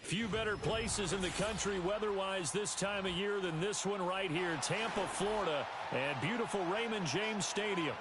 Few better places in the country weather-wise this time of year than this one right here, Tampa, Florida, and beautiful Raymond James Stadium.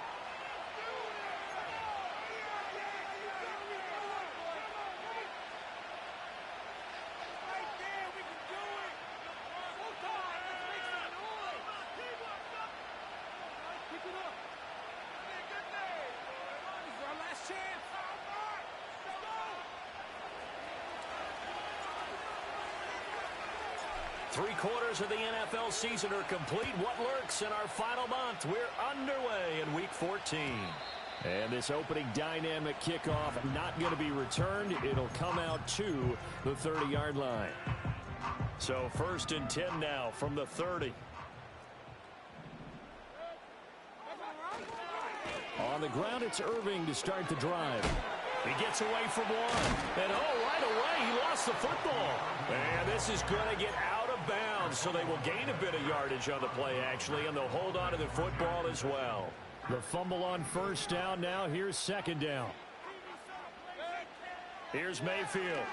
Three-quarters of the NFL season are complete. What lurks in our final month? We're underway in Week 14. And this opening dynamic kickoff not going to be returned. It'll come out to the 30-yard line. So 1st and 10 now from the 30. On the ground, it's Irving to start the drive. He gets away from one. And, right away, he lost the football. And this is going to get out of bounds, so they will gain a bit of yardage on the play, actually, and they'll hold on to the football as well. The fumble on 1st down now. Here's 2nd down. Here's Mayfield.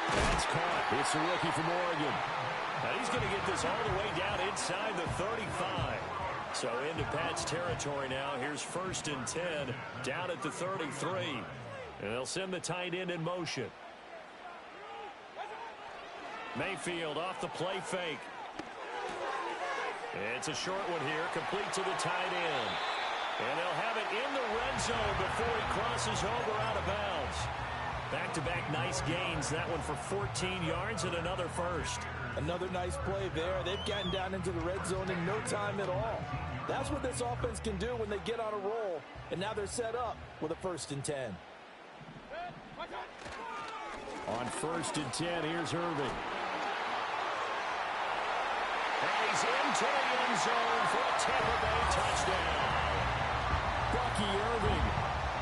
That's caught. It's a rookie from Oregon. And he's going to get this all the way down inside the 35. So into Pat's territory now. Here's 1st and 10 down at the 33. And they'll send the tight end in motion. Mayfield off the play fake. It's a short one here, complete to the tight end. And they'll have it in the red zone before he crosses over out of bounds. Back-to-back nice gains. That one for 14 yards and another first. Another nice play there. They've gotten down into the red zone in no time at all. That's what this offense can do when they get on a roll. And now they're set up with a 1st and 10. On 1st and 10, here's Irving. And he's into the end zone for a Tampa Bay touchdown. Bucky Irving,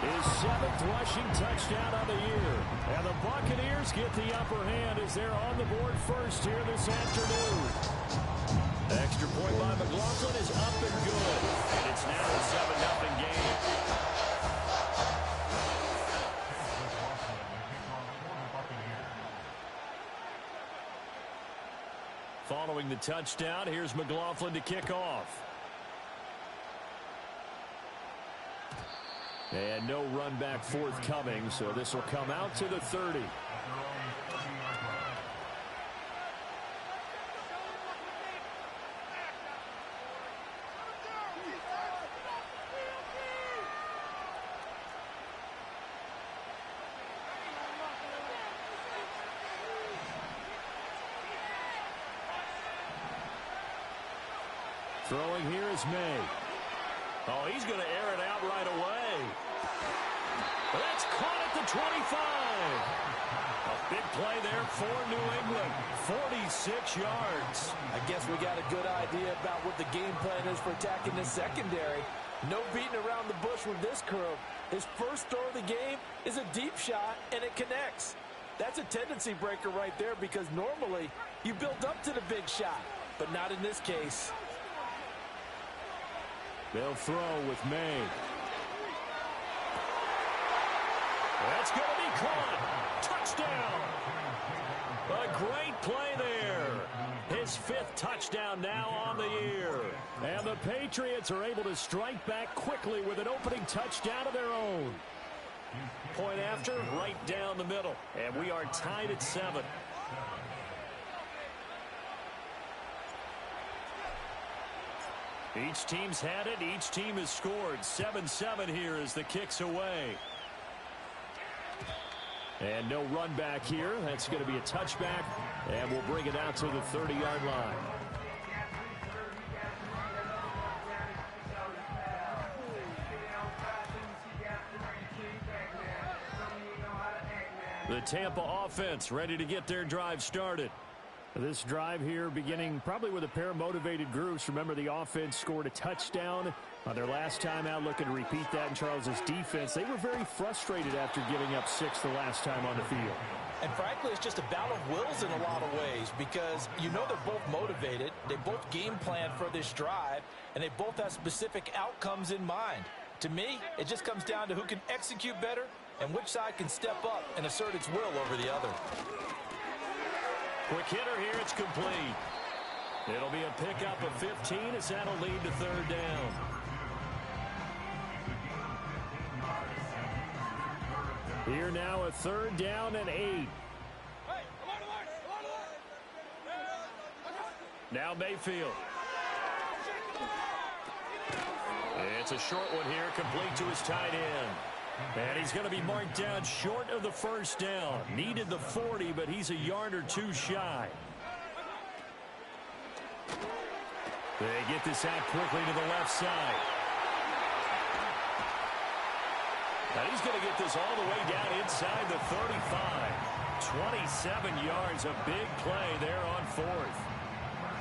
his 7th rushing touchdown of the year. And the Buccaneers get the upper hand as they're on the board first here this afternoon. Extra point by McLaughlin is up and good. And it's now a 7-0 game. Following the touchdown, here's McLaughlin to kick off. And no run back forthcoming, so this will come out to the 30. Throwing here is May. Oh, he's going to air it out right away. That's caught at the 25. A big play there for New England. 46 yards. I guess we got a good idea about what the game plan is for attacking this secondary. No beating around the bush with this crew. His first throw of the game is a deep shot, and it connects. That's a tendency breaker right there because normally you build up to the big shot, but not in this case. They'll throw with May. That's going to be caught. Touchdown. A great play there. His 5th touchdown now on the year. And the Patriots are able to strike back quickly with an opening touchdown of their own. Point after, right down the middle. And we are tied at 7. Each team's had it. Each team has scored. 7-7 here as the kick's away. And no run back here. That's going to be a touchback. And we'll bring it out to the 30-yard line. The Tampa offense ready to get their drive started. This drive here beginning probably with a pair of motivated groups. Remember, the offense scored a touchdown on their last time out, looking to repeat that in Charles's defense. They were very frustrated after giving up 6 the last time on the field. And frankly, it's just a battle of wills in a lot of ways because you know they're both motivated. They both game plan for this drive, and they both have specific outcomes in mind. To me, it just comes down to who can execute better and which side can step up and assert its will over the other. Quick hitter here, it's complete. It'll be a pickup of 15 as that'll lead to third down. Here now a third down and 8. Now Mayfield. It's a short one here, complete to his tight end. And he's going to be marked down short of the first down. Needed the 40, but he's a yard or two shy. They get this out quickly to the left side. And he's going to get this all the way down inside the 35. 27 yards, a big play there on fourth.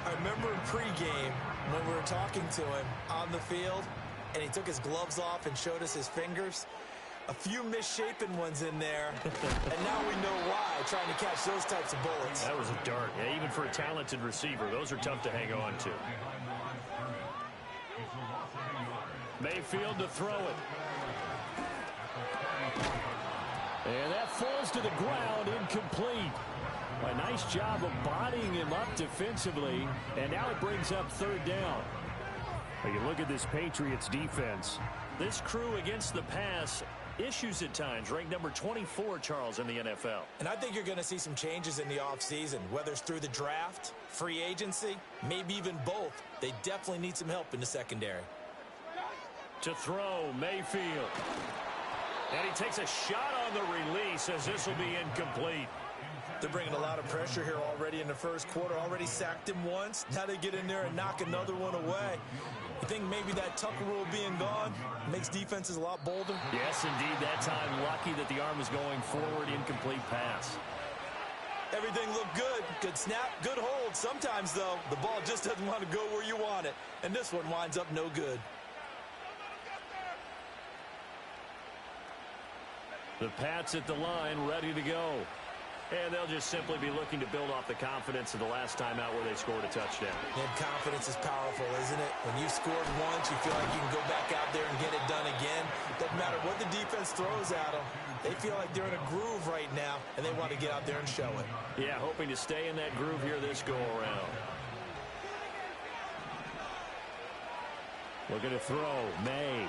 I remember in pregame when we were talking to him on the field, and he took his gloves off and showed us his fingers. A few misshapen ones in there, and now we know why, trying to catch those types of bullets. That was a dart. Yeah, even for a talented receiver, those are tough to hang on to. Mayfield to throw it. And that falls to the ground, incomplete. A nice job of bodying him up defensively, and now it brings up third down. You look at this Patriots defense. This crew against the pass, issues at times, ranked number 24, Charles, in the NFL. And I think you're going to see some changes in the offseason, whether it's through the draft, free agency, maybe even both. They definitely need some help in the secondary. To throw, Mayfield. And he takes a shot on the release as this will be incomplete. They're bringing a lot of pressure here already in the first quarter. Already sacked him once. Now they get in there and knock another one away. You think maybe that Tucker rule being gone makes defenses a lot bolder? Yes, indeed. That time, lucky that the arm was going forward. Incomplete pass. Everything looked good. Good snap, good hold. Sometimes, though, the ball just doesn't want to go where you want it. And this one winds up no good. The Pats at the line, ready to go. And they'll just simply be looking to build off the confidence of the last time out where they scored a touchdown. And confidence is powerful, isn't it? When you've scored once, you feel like you can go back out there and get it done again. Doesn't matter what the defense throws at them. They feel like they're in a groove right now, and they want to get out there and show it. Yeah, hoping to stay in that groove here this go-around. Looking to throw, May.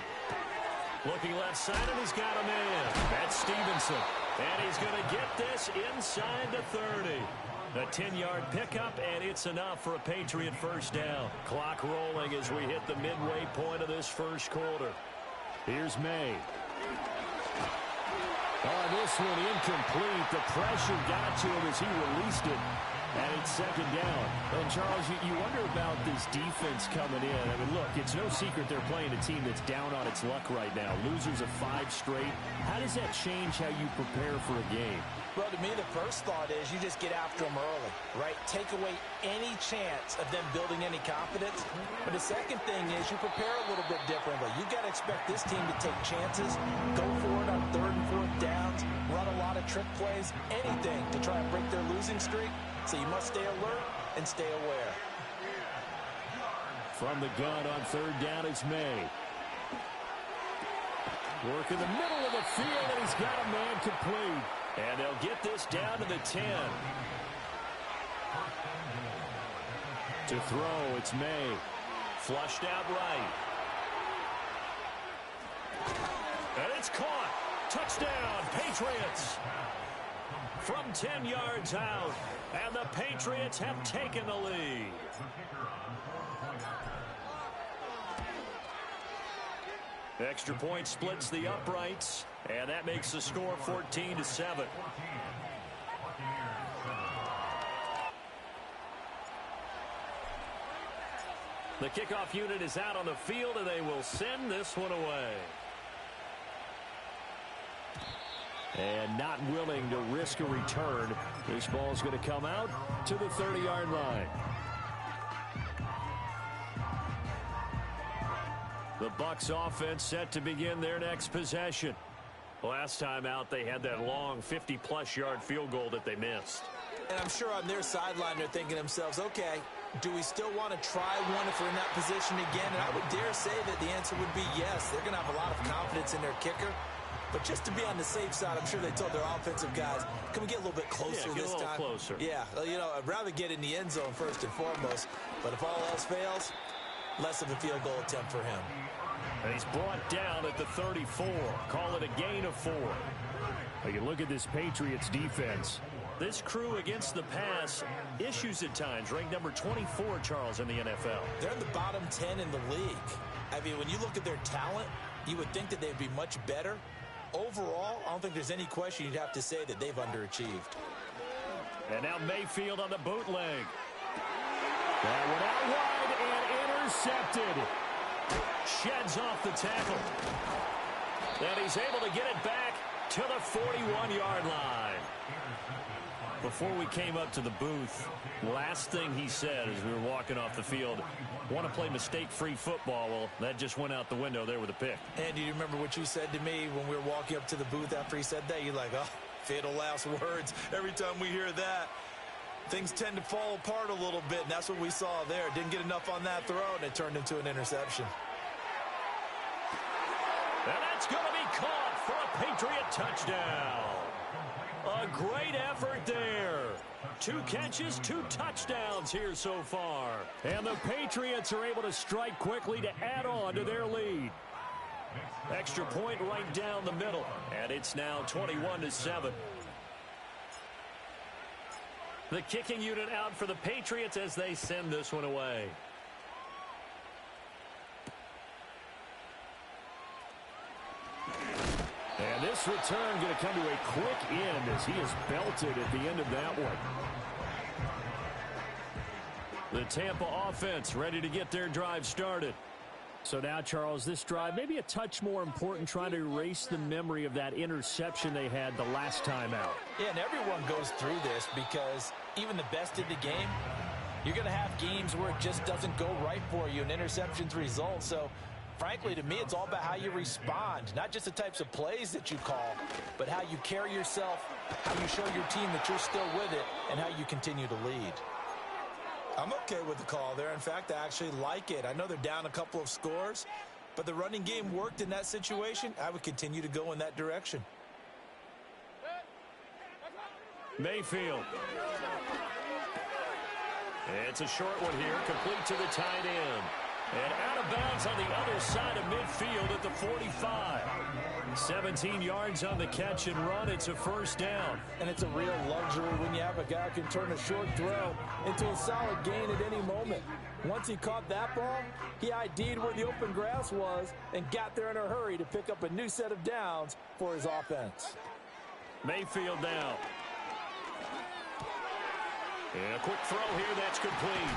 Looking left side, and he's got him in. That's Stevenson. And he's going to get this inside the 30. A 10-yard pickup, and it's enough for a Patriot first down. Clock rolling as we hit the midway point of this first quarter. Here's May. Oh, this one incomplete. The pressure got to him as he released it. And it's second down. And, Charles, you wonder about this defense coming in. I mean, look, it's no secret they're playing a team that's down on its luck right now. Losers of 5 straight. How does that change how you prepare for a game? Well, to me, the first thought is you just get after them early, right? Take away any chance of them building any confidence. But the second thing is you prepare a little bit differently. You've got to expect this team to take chances, go for it on 3rd and 4th downs, run a lot of trick plays, anything to try and break their losing streak. So you must stay alert and stay aware. From the gun on 3rd down, it's May. Work in the middle of the field, and he's got a man complete. And they'll get this down to the 10. To throw, it's May. Flushed out right. And it's caught. Touchdown, Patriots. From 10 yards out, and the Patriots have taken the lead. Extra point splits the uprights, and that makes the score 14-7. The kickoff unit is out on the field, and they will send this one away. And not willing to risk a return. This ball is going to come out to the 30-yard line. The Bucs offense set to begin their next possession. Last time out, they had that long 50-plus yard field goal that they missed. And I'm sure on their sideline they're thinking to themselves, okay, do we still want to try one if we're in that position again? And I would dare say that the answer would be yes. They're going to have a lot of confidence in their kicker. But just to be on the safe side, I'm sure they told their offensive guys, can we get a little bit closer this time? Closer. Yeah, you know, I'd rather get in the end zone first and foremost. But if all else fails, less of a field goal attempt for him. And he's brought down at the 34. Call it a gain of 4. You can look at this Patriots defense. This crew against the pass, issues at times, ranked number 24, Charles, in the NFL. They're in the bottom 10 in the league. I mean, when you look at their talent, you would think that they'd be much better. Overall, I don't think there's any question you'd have to say that they've underachieved. And now Mayfield on the bootleg. That one out wide and intercepted. Sheds off the tackle. And he's able to get it back to the 41-yard line. Before we came up to the booth, last thing he said as we were walking off the field, want to play mistake-free football. Well, that just went out the window there with a pick. And do you remember what you said to me when we were walking up to the booth after he said that? You're like, oh, fatal last words. Every time we hear that, things tend to fall apart a little bit, and that's what we saw there. Didn't get enough on that throw, and it turned into an interception. And that's going to be caught for a Patriot touchdown. A great effort there. 2 catches, 2 touchdowns here so far. And the Patriots are able to strike quickly to add on to their lead. Extra point right down the middle. And it's now 21-7. The kicking unit out for the Patriots as they send this one away. And this return going to come to a quick end as he is belted at the end of that one. The Tampa offense ready to get their drive started. So now, Charles, this drive maybe a touch more important, trying to erase the memory of that interception they had the last time out. Yeah, and everyone goes through this because even the best in the game, you're going to have games where it just doesn't go right for you and interceptions result. So frankly, to me, it's all about how you respond, not just the types of plays that you call, but how you carry yourself, how you show your team that you're still with it, and how you continue to lead. I'm okay with the call there. In fact, I actually like it. I know they're down a couple of scores, but the running game worked in that situation. I would continue to go in that direction. Mayfield. It's a short one here, complete to the tight end. And out of bounds on the other side of midfield at the 45. 17 yards on the catch and run. It's a first down. And it's a real luxury when you have a guy who can turn a short throw into a solid gain at any moment. Once he caught that ball, he ID'd where the open grass was and got there in a hurry to pick up a new set of downs for his offense. Mayfield now. And a quick throw here that's complete.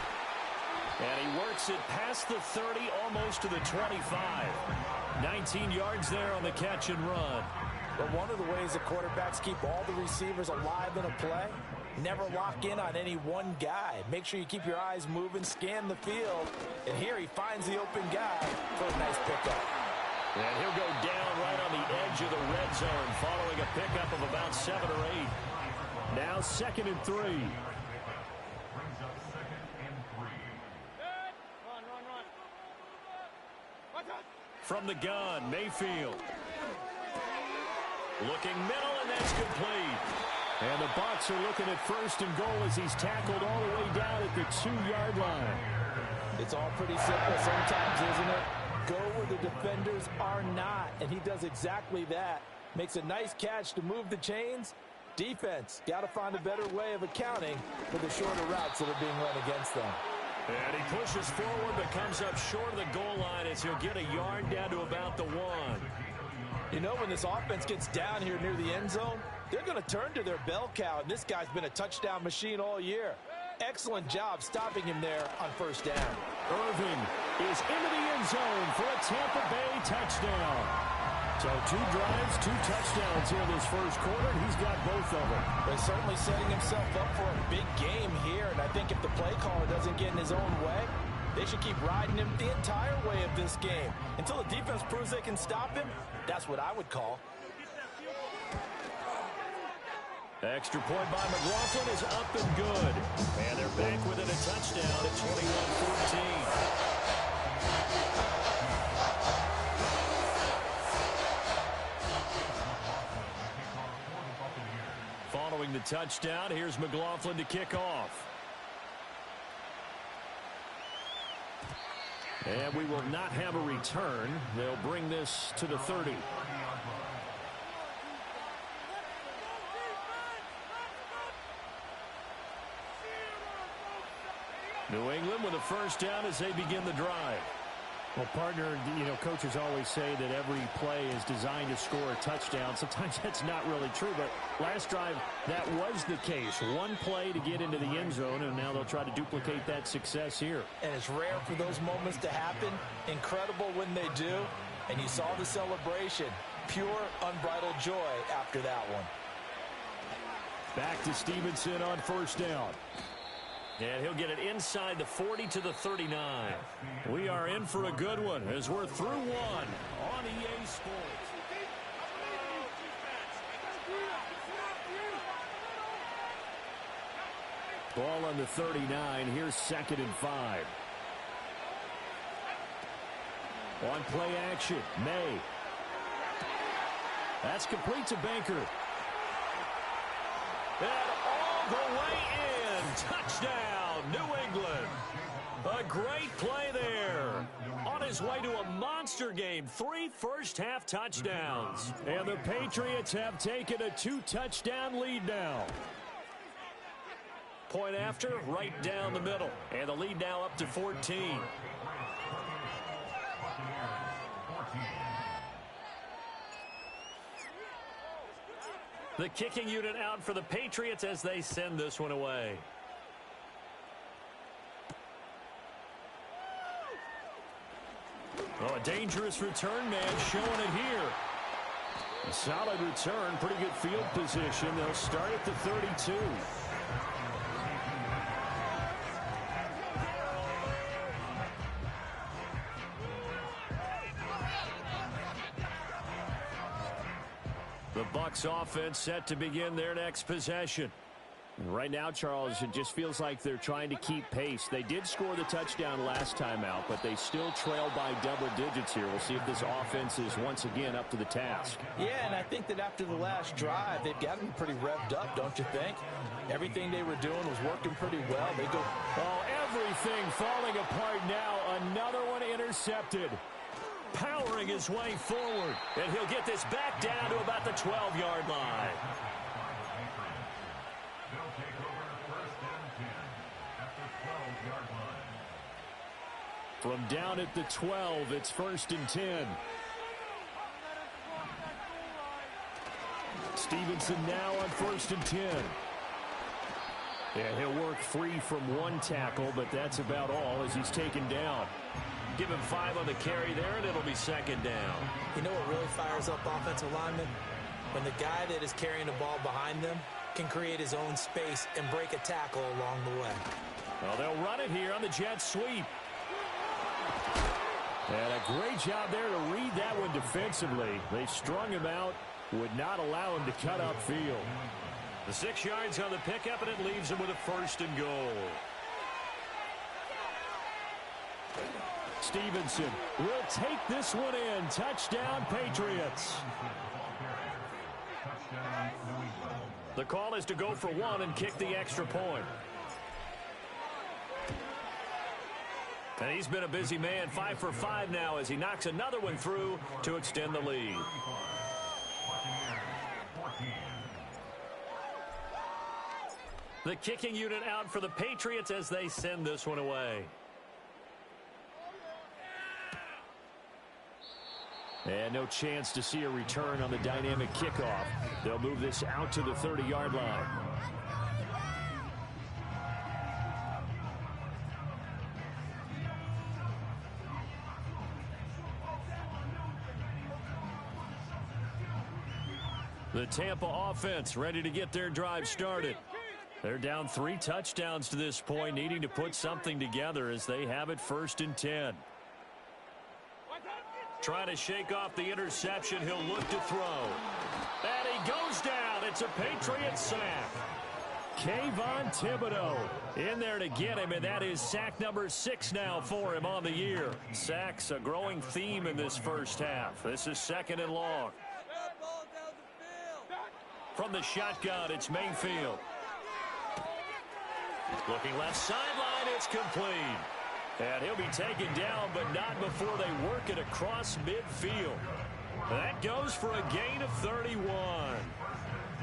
And he works it past the 30, almost to the 25. 19 yards there on the catch and run. But one of the ways that quarterbacks keep all the receivers alive in a play, never lock in on any one guy. Make sure you keep your eyes moving, scan the field. And here he finds the open guy for a nice pickup. And he'll go down right on the edge of the red zone following a pickup of about 7 or 8. Now 2nd and 3. From the gun, Mayfield. Looking middle, and that's complete. And the Bucs are looking at 1st and goal as he's tackled all the way down at the 2-yard line. It's all pretty simple sometimes, isn't it? Go where the defenders are not, and he does exactly that. Makes a nice catch to move the chains. Defense, got to find a better way of accounting for the shorter routes that are being run against them. And he pushes forward but comes up short of the goal line as he'll get a yard down to about the 1. You know, when this offense gets down here near the end zone, they're going to turn to their bell cow, and this guy's been a touchdown machine all year. Excellent job stopping him there on 1st down. Irving is into the end zone for a Tampa Bay touchdown. So 2 drives, 2 touchdowns here in this first quarter, and he's got both of them. But certainly setting himself up for a big game here, and I think if the play caller doesn't get in his own way, they should keep riding him the entire way of this game. Until the defense proves they can stop him, that's what I would call. Extra point by McLaughlin is up and good. And they're back within a touchdown at 21-14. touchdown. Here's McLaughlin to kick off. And we will not have a return. They'll bring this to the 30. New England with a first down as they begin the drive. Well, partner, coaches always say that every play is designed to score a touchdown. Sometimes that's not really true, but last drive, that was the case. One play to get into the end zone, and now they'll try to duplicate that success here. And it's rare for those moments to happen. Incredible when they do. And you saw the celebration. Pure, unbridled joy after that one. Back to Stevenson on first down. And he'll get it inside the 40 to the 39. We are in for a good one as we're through one on EA Sports. Ball on the 39. Here's 2nd and 5. On play action, May. That's complete to Baker. And all the way in. Touchdown, New England. A great play there. On his way to a monster game, 3 first-half touchdowns. And the Patriots have taken a 2-touchdown lead now. Point after, right down the middle. And the lead now up to 14. The kicking unit out for the Patriots as they send this one away. Oh, a dangerous return man showing it here. A solid return, pretty good field position. They'll start at the 32. The Bucs offense set to begin their next possession. Right now, Charles, it just feels like they're trying to keep pace. They did score the touchdown last time out, but they still trail by double digits here. We'll see if this offense is once again up to the task. Yeah, and I think that after the last drive, they've gotten pretty revved up, don't you think? Everything they were doing was working pretty well. They go. Oh, everything falling apart now. Another one intercepted. Powering his way forward. And he'll get this back down to about the 12-yard line. From down at the 12, it's 1st and 10. Stevenson now on 1st and 10. Yeah, he'll work free from one tackle, but that's about all as he's taken down. Give him 5 on the carry there, and it'll be 2nd down. You know what really fires up offensive linemen? When the guy that is carrying the ball behind them can create his own space and break a tackle along the way. Well, they'll run it here on the jet sweep. And a great job there to read that one defensively. They strung him out, would not allow him to cut upfield. The 6 yards on the pickup, and it leaves him with a 1st and goal. Stevenson will take this one in. Touchdown, Patriots. The call is to go for 1 and kick the extra point. And he's been a busy man, 5 for 5 now as he knocks another one through to extend the lead. The kicking unit out for the Patriots as they send this one away. And no chance to see a return on the dynamic kickoff. They'll move this out to the 30-yard line. The Tampa offense ready to get their drive started. They're down 3 touchdowns to this point, needing to put something together as they have it 1st and 10. Trying to shake off the interception. He'll look to throw. And he goes down. It's a Patriot sack. Kayvon Thibodeau in there to get him, and that is sack number 6 now for him on the year. Sacks a growing theme in this first half. This is 2nd and long. From the shotgun, it's Mayfield. Looking left sideline, it's complete. And he'll be taken down, but not before they work it across midfield. That goes for a gain of 31.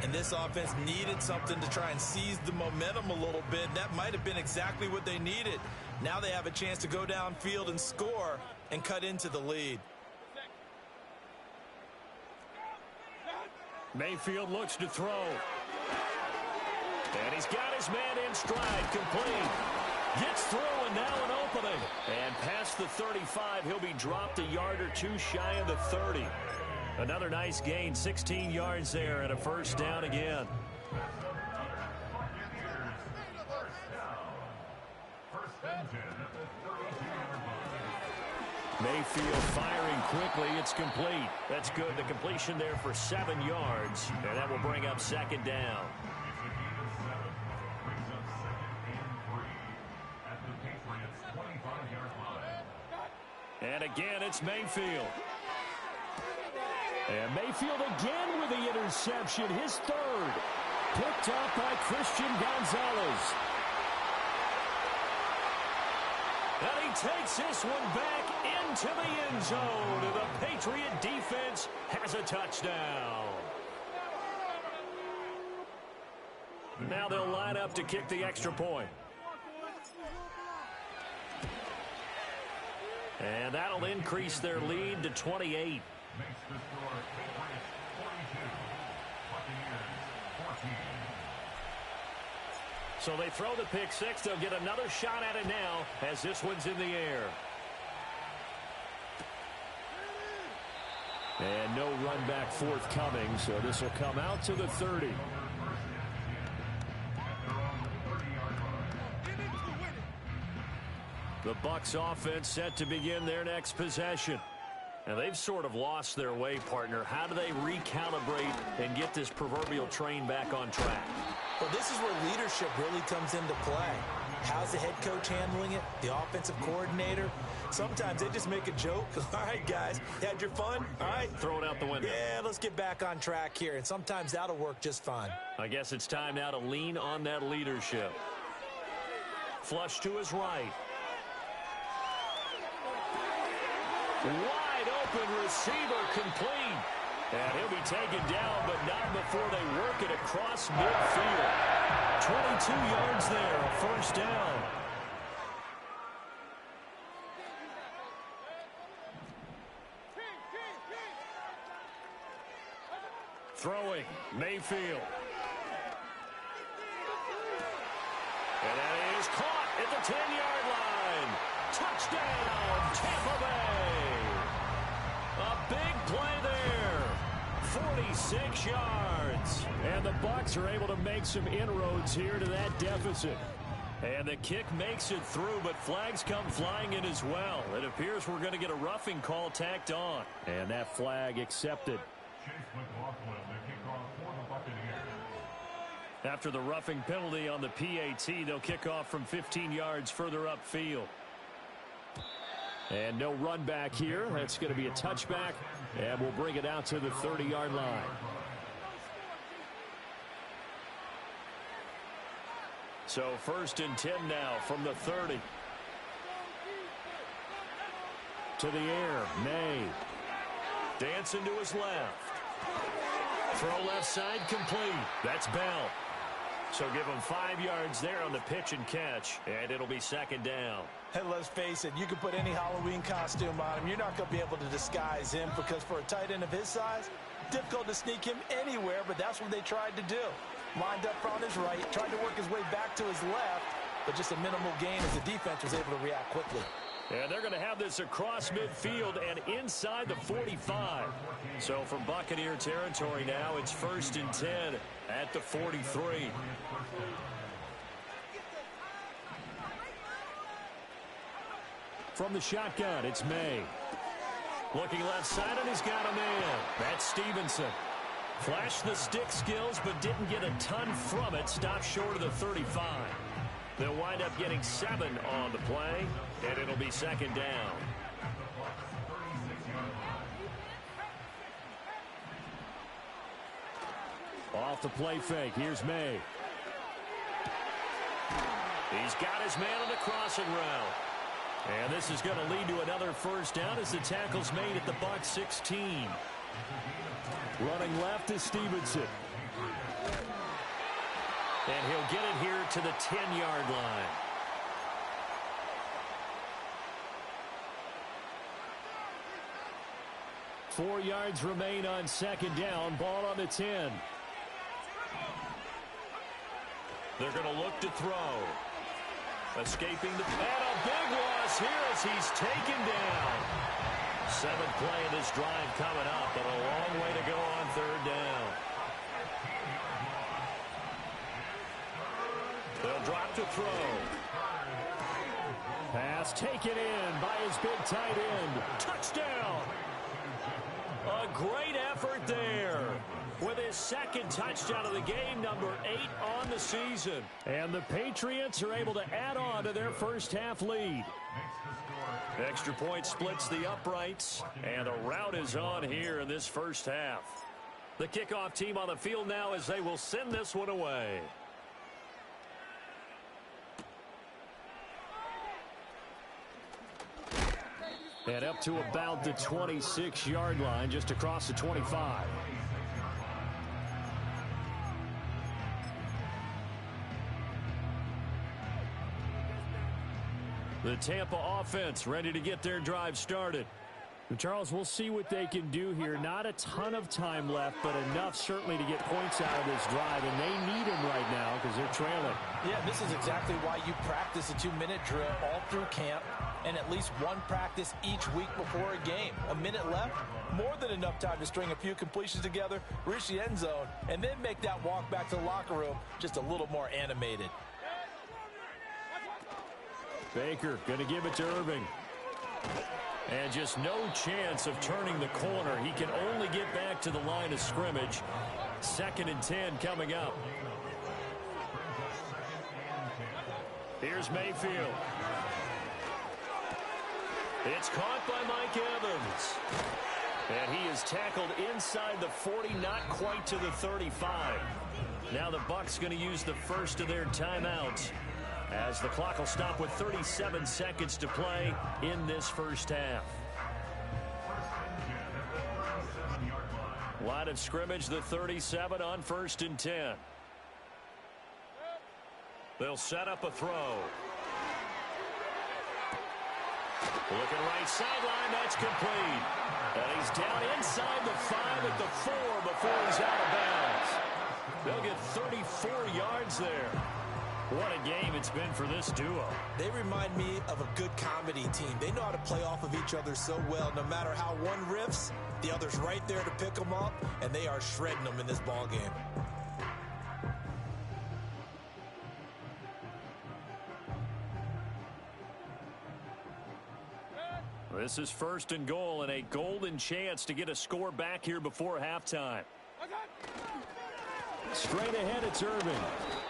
And this offense needed something to try and seize the momentum a little bit. That might have been exactly what they needed. Now they have a chance to go downfield and score and cut into the lead. Mayfield looks to throw. And he's got his man in stride, complete. Gets through, and now an opening. And past the 35, he'll be dropped a yard or two shy of the 30. Another nice gain, 16 yards there, and a first down again. Mayfield firing quickly. It's complete. That's good. The completion there for 7 yards, and that will bring up second down. And again, it's Mayfield. And Mayfield again with the interception, his third. Picked up by Christian Gonzalez. And he takes this one back into the end zone. And the Patriot defense has a touchdown. Now they'll line up to kick the extra point. And that'll increase their lead to 28. So they throw the pick six. They'll get another shot at it now as this one's in the air. And no run back forthcoming, so this will come out to the 30. The Bucs offense set to begin their next possession. And they've sort of lost their way, partner. How do they recalibrate and get this proverbial train back on track? Well, this is where leadership really comes into play. How's the head coach handling it? The offensive coordinator? Sometimes they just make a joke. All right, guys, had your fun? All right. Throw it out the window. Yeah, let's get back on track here. And sometimes that'll work just fine. I guess it's time now to lean on that leadership. Flush to his right. Wide open receiver, complete. And he'll be taken down, but not before they work it across midfield. 22 yards there, a first down. Throwing, Mayfield. And that is caught at the 10-yard line. Touchdown, Tampa Bay. A big play there. 46 yards. And the Bucs are able to make some inroads here to that deficit. And the kick makes it through, but flags come flying in as well. It appears we're going to get a roughing call tacked on. And that flag accepted. After the roughing penalty on the PAT, they'll kick off from 15 yards further upfield. And no run back here. That's going to be a touchback, and we'll bring it out to the 30-yard line. So first and 10 now from the 30. To the air, May. Dancing to his left. Throw left side complete. That's Bell. So give him 5 yards there on the pitch and catch, and it'll be second down. And let's face it, you can put any Halloween costume on him. You're not going to be able to disguise him because for a tight end of his size, difficult to sneak him anywhere, but that's what they tried to do. Lined up on his right, tried to work his way back to his left, but just a minimal gain as the defense was able to react quickly. And they're going to have this across midfield and inside the 45. So from Buccaneer territory now, it's first and 10 at the 43. From the shotgun, it's May. Looking left side, and he's got a man. That's Stevenson. Flashed the stick skills, but didn't get a ton from it. Stopped short of the 35. They'll wind up getting 7 on the play, and it'll be second down. Off the play fake. Here's May. He's got his man on the crossing route. And this is going to lead to another first down as the tackle's made at the Bucs 16. Running left is Stevenson. And he'll get it here to the 10-yard line. Four yards remain on second down. Ball on the 10. They're going to look to throw. Escaping the... And a big loss here as he's taken down. Seventh play of this drive coming up, but a long way to go on third down. They'll drop to throw. Pass taken in by his big tight end. Touchdown! A great effort there with his second touchdown of the game, number 8 on the season. And the Patriots are able to add on to their first half lead. Extra point splits the uprights, and a rout is on here in this first half. The kickoff team on the field now as they will send this one away. And up to about the 26-yard line, just across the 25. The Tampa offense ready to get their drive started. Charles, we'll see what they can do here. Not a ton of time left, but enough certainly to get points out of this drive, and they need them right now because they're trailing. Yeah, this is exactly why you practice a 2-minute drill all through camp and at least one practice each week before a game. A minute left, more than enough time to string a few completions together, reach the end zone, and then make that walk back to the locker room just a little more animated. Baker going to give it to Irving. And just no chance of turning the corner. He can only get back to the line of scrimmage. 2nd and 10 coming up. Here's Mayfield. It's caught by Mike Evans. And he is tackled inside the 40, not quite to the 35. Now the Bucs going to use the first of their timeouts, as the clock will stop with 37 seconds to play in this first half. Line of scrimmage, the 37 on 1st and 10. They'll set up a throw. Looking right sideline, that's complete. And he's down inside the 5 at the 4 before he's out of bounds. They'll get 34 yards there. What a game it's been for this duo. They remind me of a good comedy team. They know how to play off of each other so well. No matter how one riffs, the other's right there to pick them up, and they are shredding them in this ball game. This is 1st and goal, and a golden chance to get a score back here before halftime. Straight ahead, it's Irving.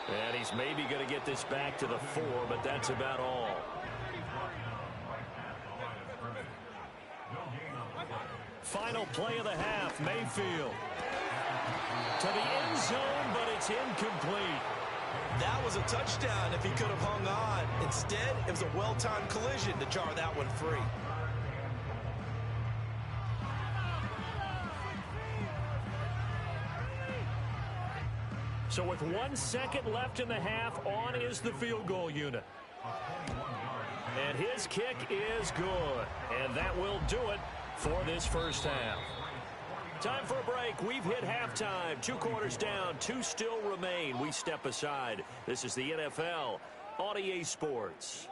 And he's maybe going to get this back to the 4, but that's about all. Final play of the half, Mayfield. To the end zone, but it's incomplete. That was a touchdown if he could have hung on. Instead, it was a well-timed collision to jar that one free. So with 1 second left in the half, on is the field goal unit. And his kick is good. And that will do it for this first half. Time for a break. We've hit halftime. 2 quarters down, 2 still remain. We step aside. This is the NFL on EA Sports.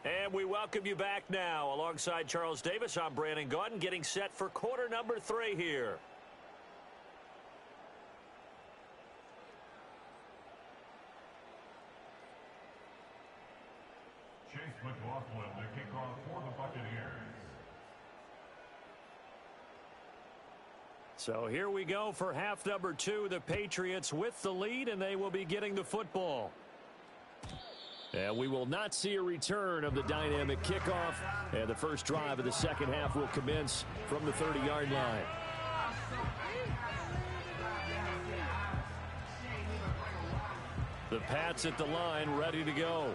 And we welcome you back now. Alongside Charles Davis, I'm Brandon Gaudin, getting set for quarter number 3 here. Chase McLaughlin, the kickoff for the Buccaneers. So here we go for half number 2. The Patriots with the lead, and they will be getting the football. And we will not see a return of the dynamic kickoff. And the first drive of the second half will commence from the 30-yard line. The Pats at the line, ready to go.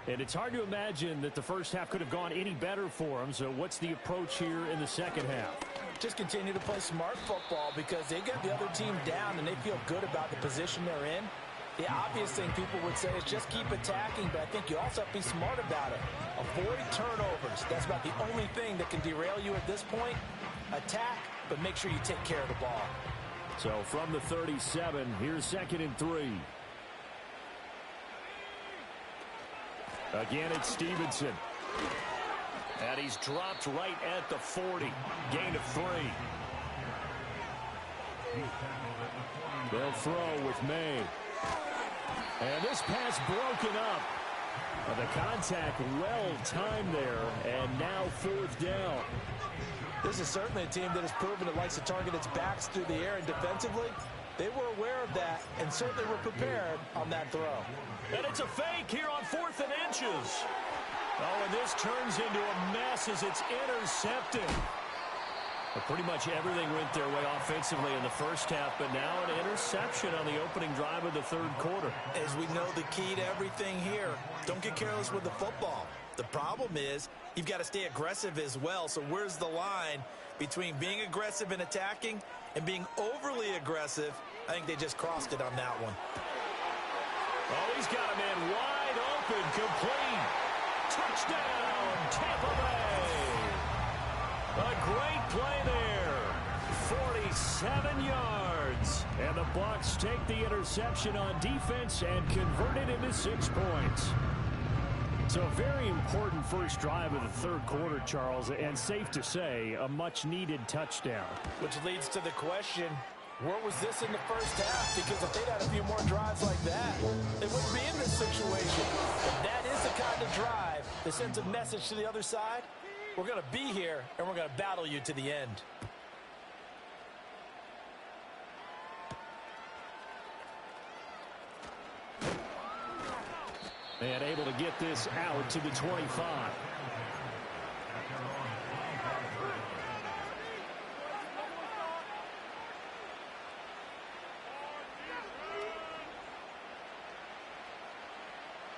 And it's hard to imagine that the first half could have gone any better for them. So what's the approach here in the second half? Just continue to play smart football because they got the other team down and they feel good about the position they're in. The obvious thing people would say is just keep attacking, but I think you also have to be smart about it. Avoid turnovers. That's about the only thing that can derail you at this point. Attack, but make sure you take care of the ball. So from the 37, here's 2nd and 3. Again, it's Stevenson. And he's dropped right at the 40. Gain of 3. They'll throw with May. And this pass broken up. The contact well-timed there, and now 4th down. This is certainly a team that has proven it likes to target its backs through the air, and defensively, they were aware of that and certainly were prepared on that throw. And it's a fake here on 4th and inches. Oh, and this turns into a mess as it's intercepted. Well, pretty much everything went their way offensively in the first half, but now an interception on the opening drive of the 3rd quarter. As we know, the key to everything here, don't get careless with the football. The problem is you've got to stay aggressive as well. So where's the line between being aggressive and attacking and being overly aggressive? I think they just crossed it on that one. Oh, he's got a man wide open, complete. Touchdown, Tampa Bay. A great play there. 47 yards. And the Bucs take the interception on defense and convert it into 6 points. So a very important first drive of the 3rd quarter, Charles, and safe to say, a much-needed touchdown. Which leads to the question, where was this in the first half? Because if they'd had a few more drives like that, they wouldn't be in this situation. But that is the kind of drive that sends a message to the other side. We're going to be here, and we're going to battle you to the end. And able to get this out to the 25.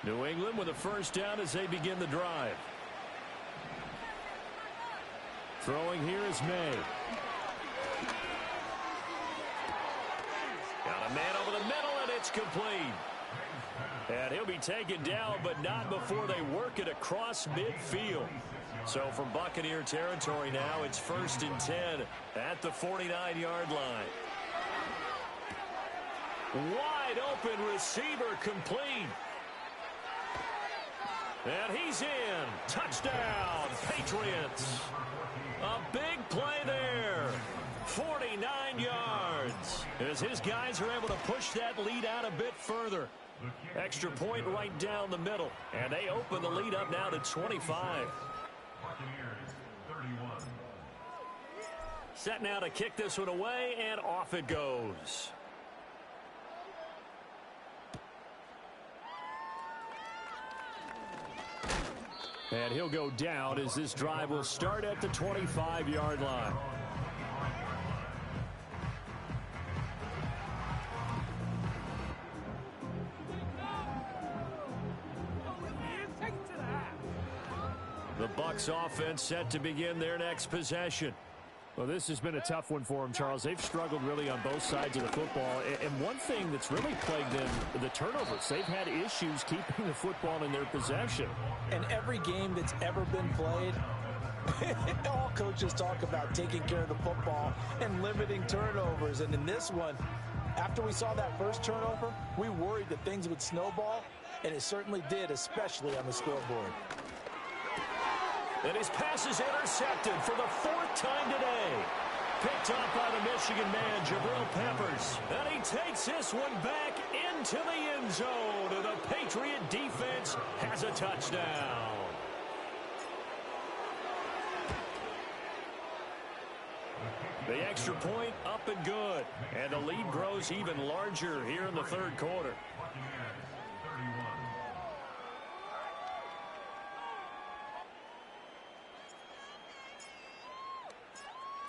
New England with a first down as they begin the drive. Throwing here is May. Got a man over the middle, and it's complete. And he'll be taken down, but not before they work it across midfield. So from Buccaneer territory now, it's 1st and 10 at the 49-yard line. Wide open receiver complete. And he's in. Touchdown, Patriots. A big play there. 49 yards. As his guys are able to push that lead out a bit further. Extra point right down the middle. And they open the lead up now to 25. Set now to kick this one away, and off it goes. And he'll go down as this drive will start at the 25-yard line. The Bucs offense set to begin their next possession. Well, this has been a tough one for them, Charles. They've struggled really on both sides of the football. And one thing that's really plagued them, the turnovers. They've had issues keeping the football in their possession. And every game that's ever been played, all coaches talk about taking care of the football and limiting turnovers. And in this one, after we saw that first turnover, we worried that things would snowball, and it certainly did, especially on the scoreboard. And his pass is intercepted for the 4th time today. Picked up by the Michigan man, Jabril Peppers. And he takes this one back into the end zone. And the Patriot defense has a touchdown. The extra point up and good. And the lead grows even larger here in the third quarter.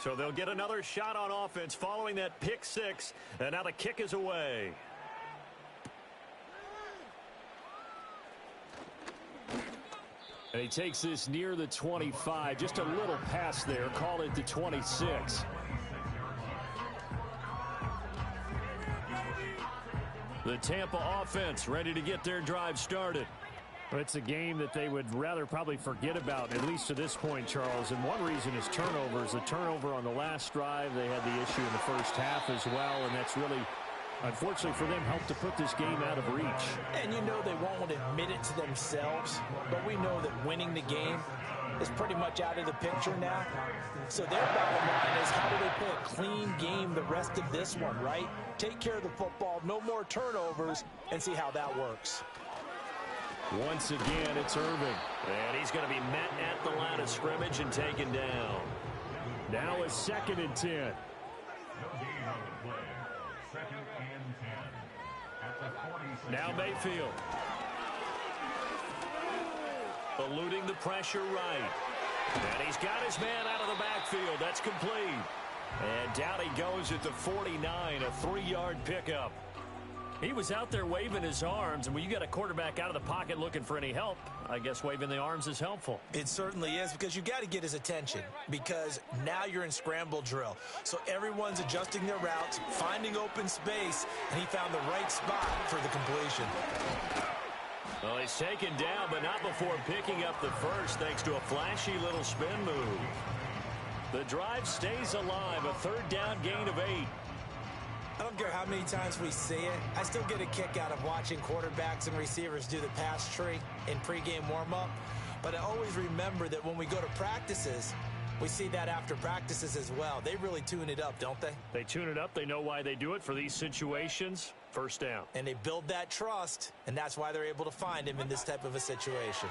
So they'll get another shot on offense following that pick six. And now the kick is away. And he takes this near the 25. Just a little pass there. Call it the 26. The Tampa offense ready to get their drive started. It's a game that they would rather probably forget about, at least to this point, Charles. And one reason is turnovers. The turnover on the last drive, they had the issue in the first half as well, and that's really, unfortunately for them, helped to put this game out of reach. And you know they won't admit it to themselves, but we know that winning the game is pretty much out of the picture now. So their bottom line is, how do they play a clean game the rest of this one, right? Take care of the football, no more turnovers, and see how that works. Once again, it's Irving. And he's going to be met at the line of scrimmage and taken down. Now a 2nd and 10. No gain on the play. 2nd and 10. At the 46. Now Mayfield. Eluding the pressure right. And he's got his man out of the backfield. That's complete. And down he goes at the 49, a 3-yard pickup. He was out there waving his arms, and when you got a quarterback out of the pocket looking for any help, I guess waving the arms is helpful. It certainly is, because you got to get his attention, because now you're in scramble drill. So everyone's adjusting their routes, finding open space, and he found the right spot for the completion. Well, he's taken down, but not before picking up the first, thanks to a flashy little spin move. The drive stays alive, a 3rd down gain of 8. I don't care how many times we see it. I still get a kick out of watching quarterbacks and receivers do the pass tree in pregame warm-up. But I always remember that when we go to practices, we see that after practices as well. They really tune it up, don't they? They tune it up. They know why they do it for these situations. 1st down. And they build that trust, and that's why they're able to find him in this type of a situation.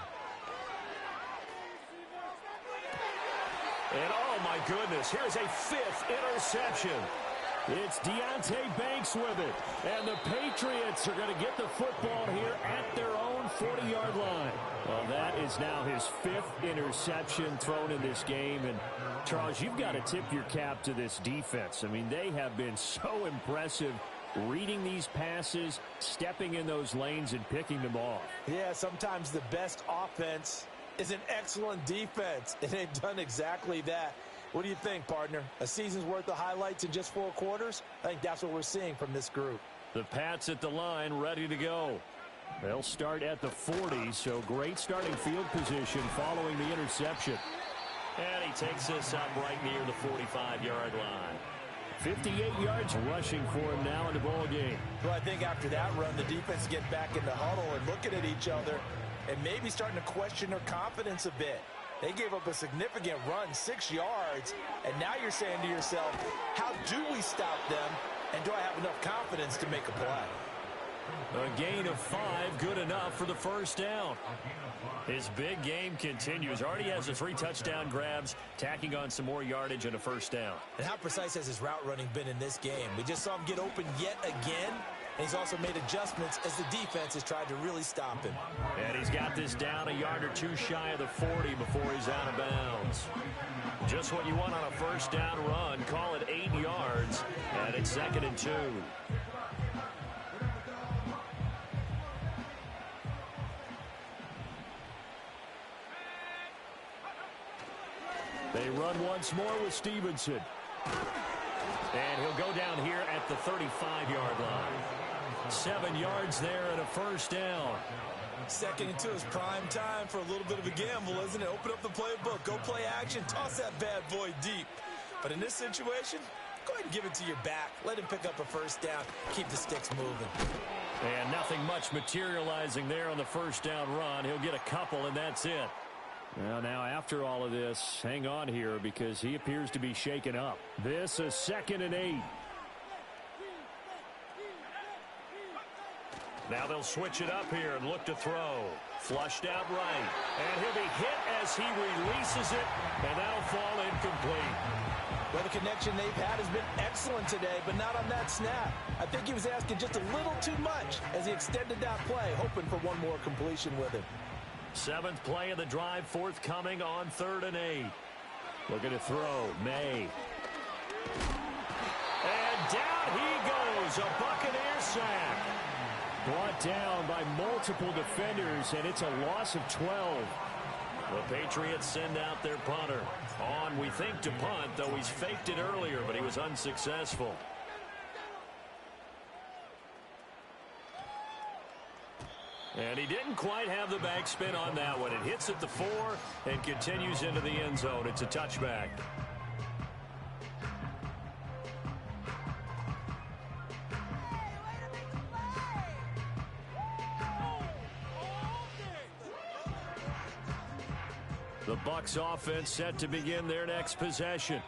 And oh my goodness, here's a 5th interception. It's Deontay Banks with it. And the Patriots are going to get the football here at their own 40-yard line. Well, that is now his 5th interception thrown in this game. And, Charles, you've got to tip your cap to this defense. I mean, they have been so impressive reading these passes, stepping in those lanes, and picking them off. Yeah, sometimes the best offense is an excellent defense, and they've done exactly that. What do you think, partner? A season's worth of highlights in just 4 quarters? I think that's what we're seeing from this group. The Pats at the line, ready to go. They'll start at the 40, so great starting field position following the interception. And he takes this up right near the 45-yard line. 58 yards rushing for him now in the ball game. Well, I think after that run, the defense get back in the huddle and looking at each other and maybe starting to question their confidence a bit. They gave up a significant run, 6 yards, and now you're saying to yourself, how do we stop them, and do I have enough confidence to make a play? A gain of 5, good enough for the 1st down. His big game continues. Already has the 3 touchdown grabs, tacking on some more yardage and a 1st down. And how precise has his route running been in this game? We just saw him get open yet again, and he's also made adjustments as the defense has tried to really stop him. And he's got this down a yard or 2 shy of the 40 before he's out of bounds. Just what you want on a 1st down run. Call it 8 yards, and it's 2nd and 2. They run once more with Stevenson. And he'll go down here at the 35-yard line. 7 yards there and a 1st down. 2nd and 2 is prime time for a little bit of a gamble, isn't it? Open up the playbook, go play action, toss that bad boy deep. But in this situation, go ahead and give it to your back. Let him pick up a 1st down, keep the sticks moving. And nothing much materializing there on the 1st down run. He'll get a couple, and that's it. Well, now after all of this, hang on here because he appears to be shaken up. This is 2nd and 8. Now they'll switch it up here and look to throw. Flushed out right. And he'll be hit as he releases it, and that'll fall incomplete. Well, the connection they've had has been excellent today, but not on that snap. I think he was asking just a little too much as he extended that play, hoping for one more completion with it. 7th play of the drive, forthcoming on 3rd and 8. Looking to throw, May. And down he goes, a Buccaneer sack. Brought down by multiple defenders, and it's a loss of 12. The Patriots send out their punter. On, we think, to punt, though he's faked it earlier, but he was unsuccessful. And he didn't quite have the backspin on that one. It hits at the 4 and continues into the end zone. It's a touchback. The Bucs offense set to begin their next possession.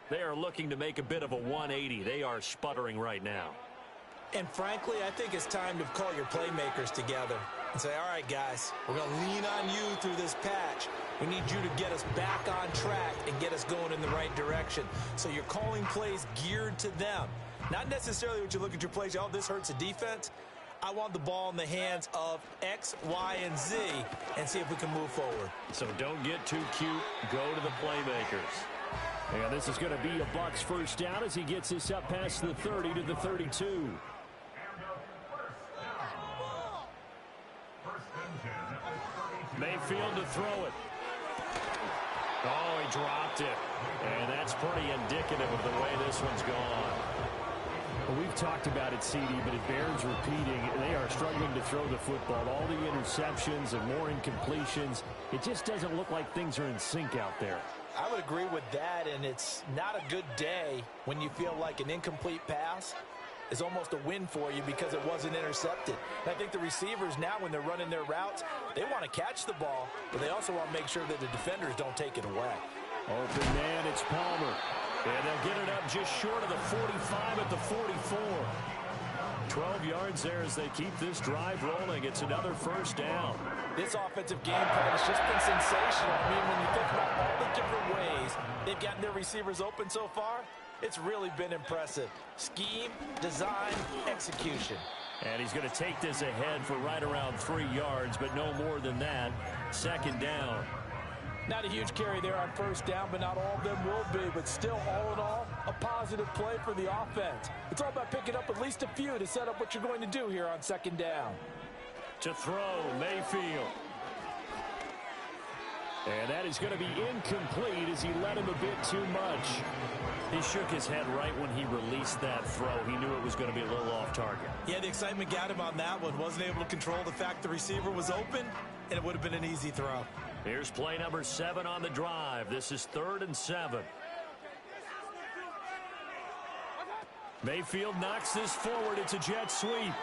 They are looking to make a bit of a 180. They are sputtering right now. And frankly, I think it's time to call your playmakers together and say, all right, guys, we're going to lean on you through this patch. We need you to get us back on track and get us going in the right direction. So you're calling plays geared to them. Not necessarily what you look at your plays, oh, this hurts the defense. I want the ball in the hands of X, Y, and Z and see if we can move forward. So don't get too cute. Go to the playmakers. And this is going to be a Bucs first down as he gets this up past the 30 to the 32. Mayfield to throw it. Oh, he dropped it. And that's pretty indicative of the way this one's gone. Well, we've talked about it, CD, but it bears repeating. They are struggling to throw the football. All the interceptions and more incompletions. It just doesn't look like things are in sync out there. I would agree with that, and it's not a good day when you feel like an incomplete pass is almost a win for you because it wasn't intercepted. And I think the receivers now, when they're running their routes, they want to catch the ball, but they also want to make sure that the defenders don't take it away. Open man, it's Palmer. And they'll get it up just short of the 45 at the 44. 12 yards there as they keep this drive rolling. It's another first down. This offensive game plan has just been sensational. I mean, when you think about all the different ways they've gotten their receivers open so far, it's really been impressive. Scheme, design, execution. And he's going to take this ahead for right around 3 yards, but no more than that. 2nd down. Not a huge carry there on first down, but not all of them will be. But still, all in all, a positive play for the offense. It's all about picking up at least a few to set up what you're going to do here on 2nd down. To throw, Mayfield. And that is going to be incomplete as he let him a bit too much. He shook his head right when he released that throw. He knew it was going to be a little off target. Yeah, the excitement got him on that one. Wasn't able to control the fact the receiver was open, and it would have been an easy throw. Here's play number 7 on the drive. This is 3rd and 7. Mayfield knocks this forward. It's a jet sweep.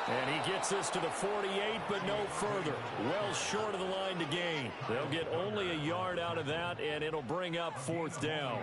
And he gets this to the 48, but no further. Well short of the line to gain. They'll get only a yard out of that, and it'll bring up 4th down.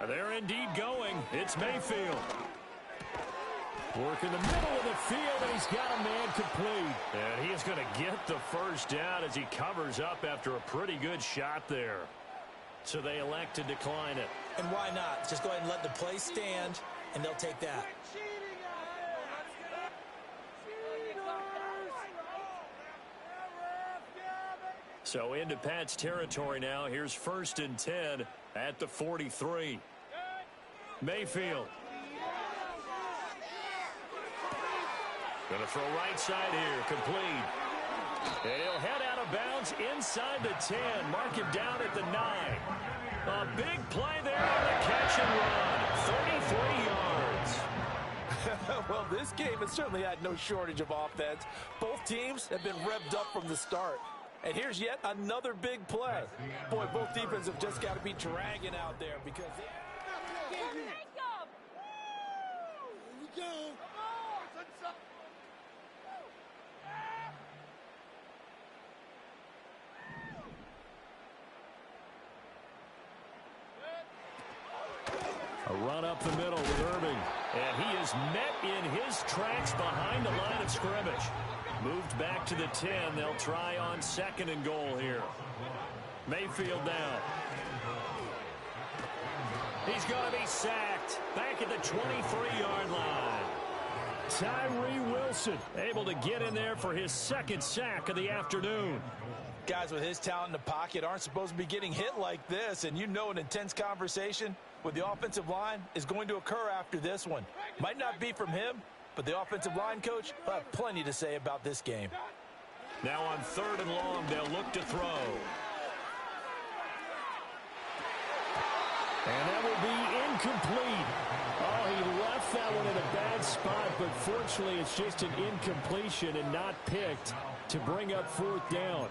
They're indeed going. It's Mayfield. Work in the middle of the field, and he's got a man complete. And he is going to get the first down as he covers up after a pretty good shot there. So they elect to decline it. And why not? Just go ahead and let the play stand, and they'll take that. So into Pat's territory now. Here's 1st and 10 at the 43. Mayfield. Going to throw right side here. Complete. And he'll head out of bounds inside the 10. Mark him down at the 9. A big play there on the catch and run. 33 yards. Well, this game has certainly had no shortage of offense. Both teams have been revved up from the start. And here's yet another big play. Boy, both defenses have just got to be dragging out there because they... Here we go. A run up the middle with Irving. And he is met in his tracks behind the line of scrimmage. Moved back to the 10. They'll try on 2nd and goal here. Mayfield down. He's going to be sacked. Back at the 23-yard line. Tyree Wilson able to get in there for his 2nd sack of the afternoon. Guys with his talent in the pocket aren't supposed to be getting hit like this, and you know an intense conversation with the offensive line is going to occur after this one. Might not be from him, but the offensive line coach will have plenty to say about this game. Now on 3rd and long, they'll look to throw. And that will be incomplete. Oh, he left that one in a bad spot, but fortunately it's just an incompletion and not picked to bring up 4th down.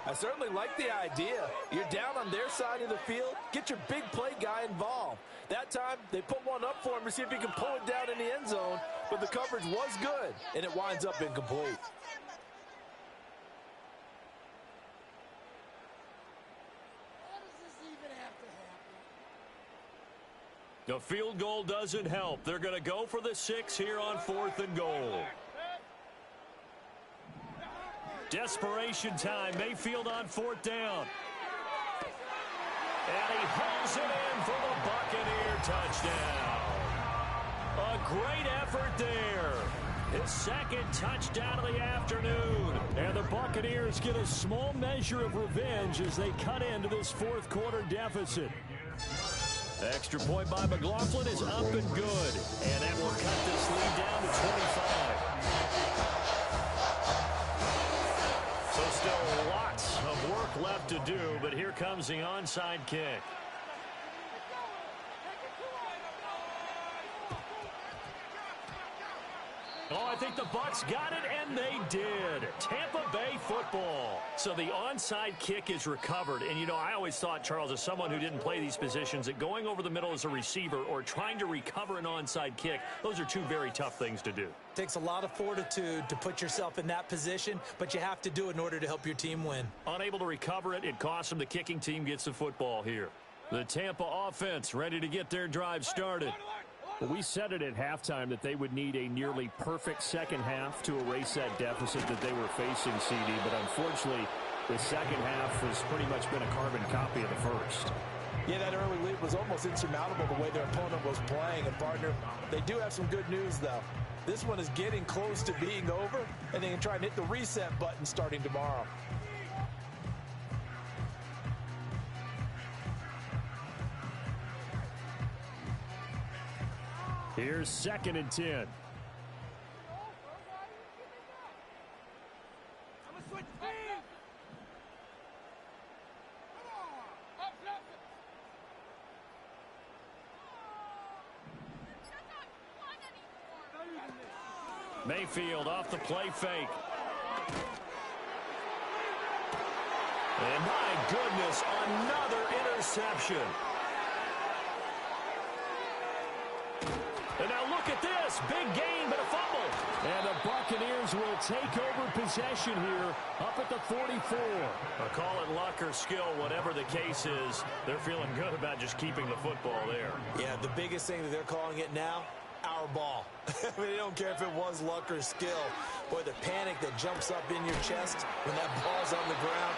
I certainly like the idea. You're down on their side of the field. Get your big play guy involved. That time, they put one up for him to see if he can pull it down in the end zone, but the coverage was good, and it winds up incomplete. The field goal doesn't help. They're going to go for the 6 here on 4th and goal. Desperation time. Mayfield on 4th down. And he hauls it in for the Buccaneer touchdown. A great effort there. His 2nd touchdown of the afternoon. And the Buccaneers get a small measure of revenge as they cut into this 4th quarter deficit. Extra point by McLaughlin is up and good. And that will cut this lead down to 25. So still lots of work left to do, but here comes the onside kick. Oh, I think the Bucs got it, and they did. Tampa Bay football. So the onside kick is recovered. And, you know, I always thought, Charles, as someone who didn't play these positions, that going over the middle as a receiver or trying to recover an onside kick, those are two very tough things to do. Takes a lot of fortitude to put yourself in that position, but you have to do it in order to help your team win. Unable to recover it, it costs them. The kicking team gets the football here. The Tampa offense ready to get their drive started. Well, we said it at halftime that they would need a nearly perfect second half to erase that deficit that they were facing, CD. But unfortunately, the second half has pretty much been a carbon copy of the first. Yeah, that early lead was almost insurmountable the way their opponent was playing. And, partner, they do have some good news, though. This one is getting close to being over, and they can try and hit the reset button starting tomorrow. Here's 2nd and 10. Mayfield off the play fake. And my goodness, another interception. And now look at this. Big gain, but a fumble. And the Buccaneers will take over possession here up at the 44. Call it luck or skill, whatever the case is. They're feeling good about just keeping the football there. Yeah, the biggest thing that they're calling it now, our ball. I mean, they don't care if it was luck or skill. Boy, the panic that jumps up in your chest when that ball's on the ground,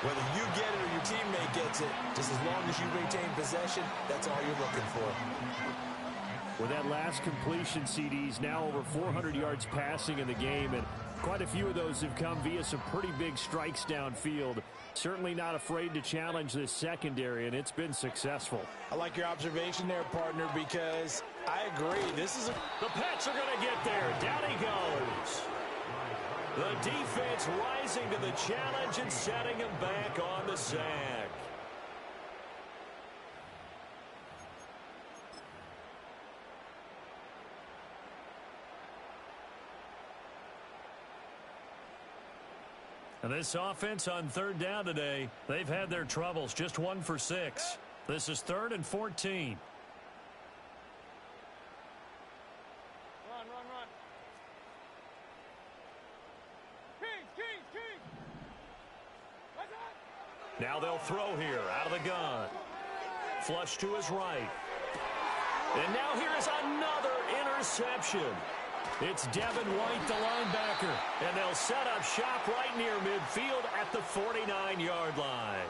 whether you get it or your teammate gets it, just as long as you retain possession, that's all you're looking for. With that last completion, CDs now over 400 yards passing in the game, and quite a few of those have come via some pretty big strikes downfield. Certainly not afraid to challenge this secondary, and it's been successful. I like your observation there, partner, because I agree. This is The Pets are going to get there. Down he goes. The defense rising to the challenge and setting him back on the sack. And this offense on third down today, they've had their troubles. Just 1 for 6. This is 3rd and 14. Run. Kings. Now they'll throw here out of the gun. Flush to his right. And now here is another interception. It's Devin White, the linebacker. And they'll set up shop right near midfield at the 49-yard line.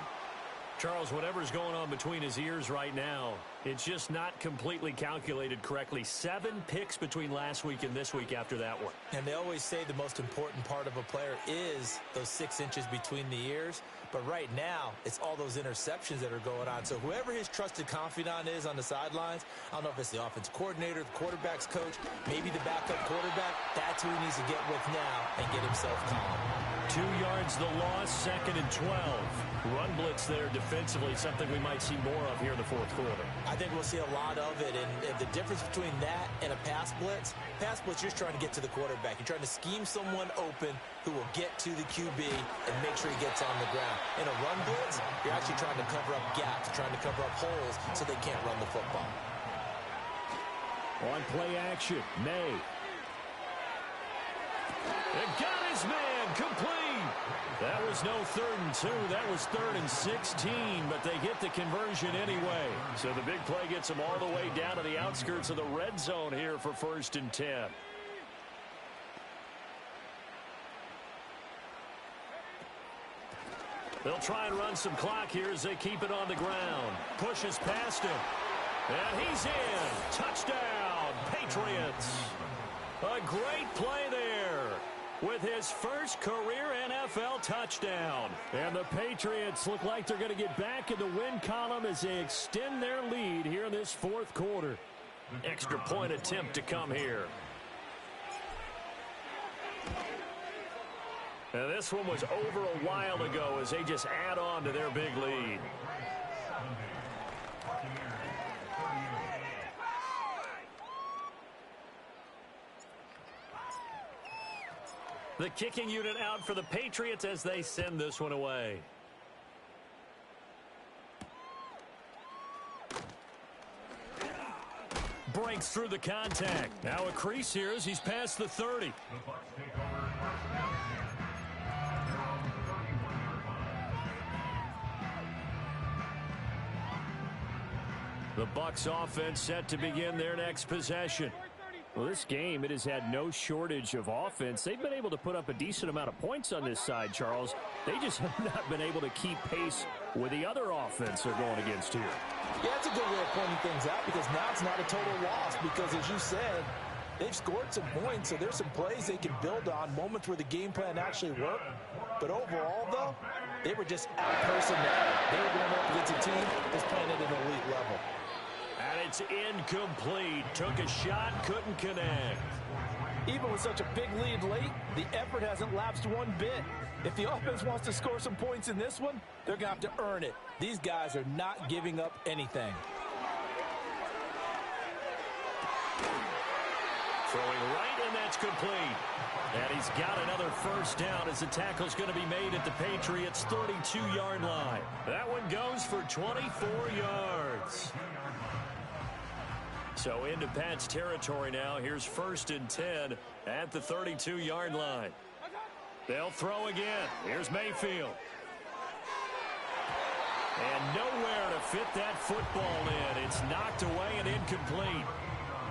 Charles, whatever's going on between his ears right now, it's just not completely calculated correctly. 7 picks between last week and this week after that one. And they always say the most important part of a player is those 6 inches between the ears. But right now, it's all those interceptions that are going on. So whoever his trusted confidant is on the sidelines, I don't know if it's the offensive coordinator, the quarterback's coach, maybe the backup quarterback, that's who he needs to get with now and get himself calm. 2 yards the loss, 2nd and 12. Run blitz there defensively, something we might see more of here in the 4th quarter. I think we'll see a lot of it, and the difference between that and a pass blitz, you're just trying to get to the quarterback. You're trying to scheme someone open who will get to the QB and make sure he gets on the ground. In a run blitz, you're actually trying to cover up gaps, trying to cover up holes so they can't run the football. On play action, May. And got his man complete. That was no 3rd and 2. That was 3rd and 16, but they get the conversion anyway. So the big play gets them all the way down to the outskirts of the red zone here for 1st and 10. They'll try and run some clock here as they keep it on the ground. Pushes past him. And he's in. Touchdown, Patriots. A great play there with his first career NFL touchdown. And the Patriots look like they're going to get back in the win column as they extend their lead here in this 4th quarter. Extra point attempt to come here. And this one was over a while ago as they just add on to their big lead. The kicking unit out for the Patriots as they send this one away. Breaks through the contact. Now a crease here as he's past the 30. The Bucs offense set to begin their next possession. Well, this game, it has had no shortage of offense. They've been able to put up a decent amount of points on this side, Charles. They just have not been able to keep pace with the other offense they're going against here. Yeah, that's a good way of pointing things out because now it's not a total loss because, as you said, they've scored some points, so there's some plays they can build on, moments where the game plan actually worked. But overall, though, they were just out-personnel. They were going up against a team that's playing at an elite level. And it's incomplete. Took a shot, couldn't connect. Even with such a big lead late, the effort hasn't lapsed one bit. If the offense wants to score some points in this one, they're going to have to earn it. These guys are not giving up anything. Throwing right, and that's complete. And he's got another first down as the tackle's going to be made at the Patriots' 32-yard line. That one goes for 24 yards. So into Pat's territory now. Here's 1st and 10 at the 32-yard line. They'll throw again. Here's Mayfield. And nowhere to fit that football in. It's knocked away and incomplete.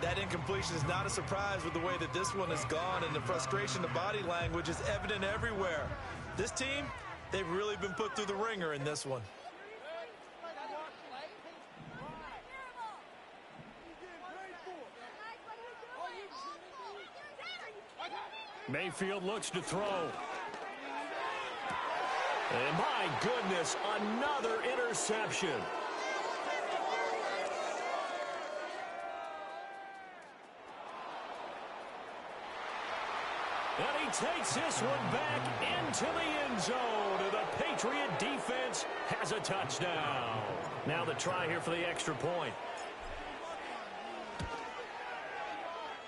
That incompletion is not a surprise with the way that this one has gone, and the frustration, the body language is evident everywhere. This team, they've really been put through the ringer in this one. Mayfield looks to throw. And my goodness, another interception. And he takes this one back into the end zone. And the Patriot defense has a touchdown. Now the try here for the extra point.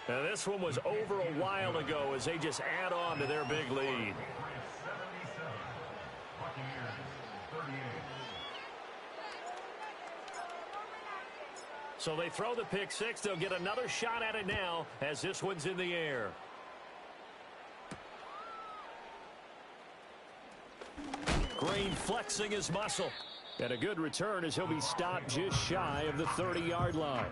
Now this one was over a while ago as they just add on to their big lead. Buccaneers, 38. So they throw the pick six. They'll get another shot at it now as this one's in the air. Green flexing his muscle. And a good return as he'll be stopped just shy of the 30-yard line.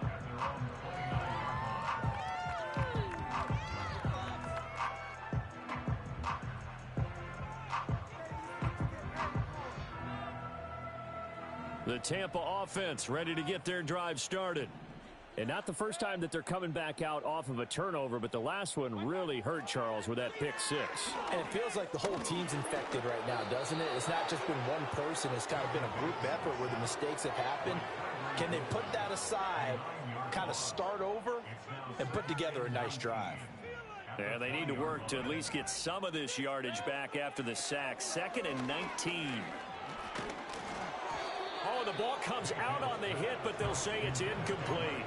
The Tampa offense ready to get their drive started. And not the first time that they're coming back out off of a turnover, but the last one really hurt, Charles, with that pick six. And it feels like the whole team's infected right now, doesn't it? It's not just been one person. It's kind of been a group effort where the mistakes have happened. Can they put that aside, kind of start over, and put together a nice drive? Yeah, they need to work to at least get some of this yardage back after the sack. 2nd and 19. Oh, the ball comes out on the hit, but they'll say it's incomplete.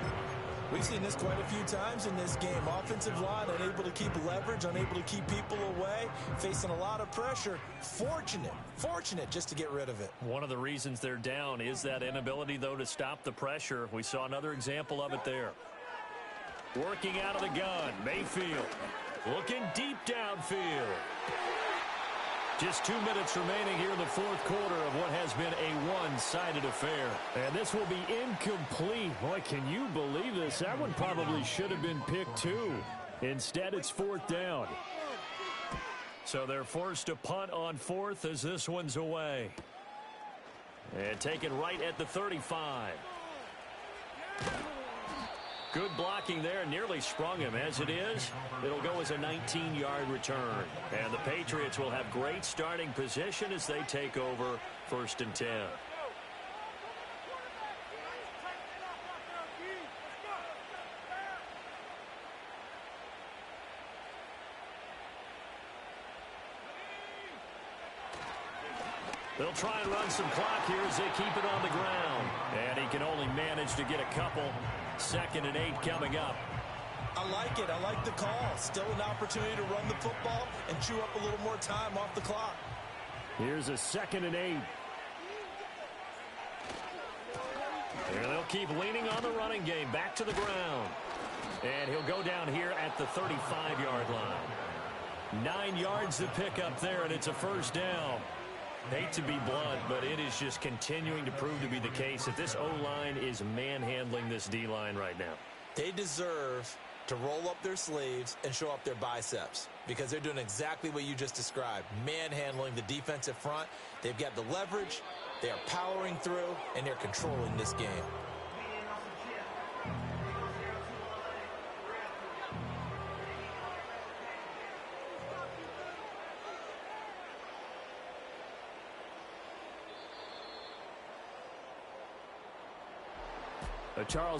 We've seen this quite a few times in this game. Offensive line unable to keep leverage, unable to keep people away, facing a lot of pressure. Fortunate just to get rid of it. One of the reasons they're down is that inability, though, to stop the pressure. We saw another example of it there. Working out of the gun, Mayfield looking deep downfield. Just 2 minutes remaining here in the fourth quarter of what has been a one-sided affair. And this will be incomplete. Boy, can you believe this? That one probably should have been picked too. Instead, it's 4th down. So they're forced to punt on 4th as this one's away. And taken right at the 35. Good blocking there, nearly sprung him. As it is, it'll go as a 19-yard return. And the Patriots will have great starting position as they take over 1st and 10. They'll try and run some clock here as they keep it on the ground. And he can only manage to get a couple. 2nd and 8 coming up. I like it. I like the call. Still an opportunity to run the football and chew up a little more time off the clock. Here's a 2nd and 8. And they'll keep leaning on the running game. Back to the ground. And he'll go down here at the 35-yard line. 9 yards to pick up there, and it's a 1st down. Hate to be blunt, but it is just continuing to prove to be the case that this O-line is manhandling this D-line right now. They deserve to roll up their sleeves and show up their biceps because they're doing exactly what you just described, manhandling the defensive front. They've got the leverage, they are powering through, and they're controlling this game. Charles,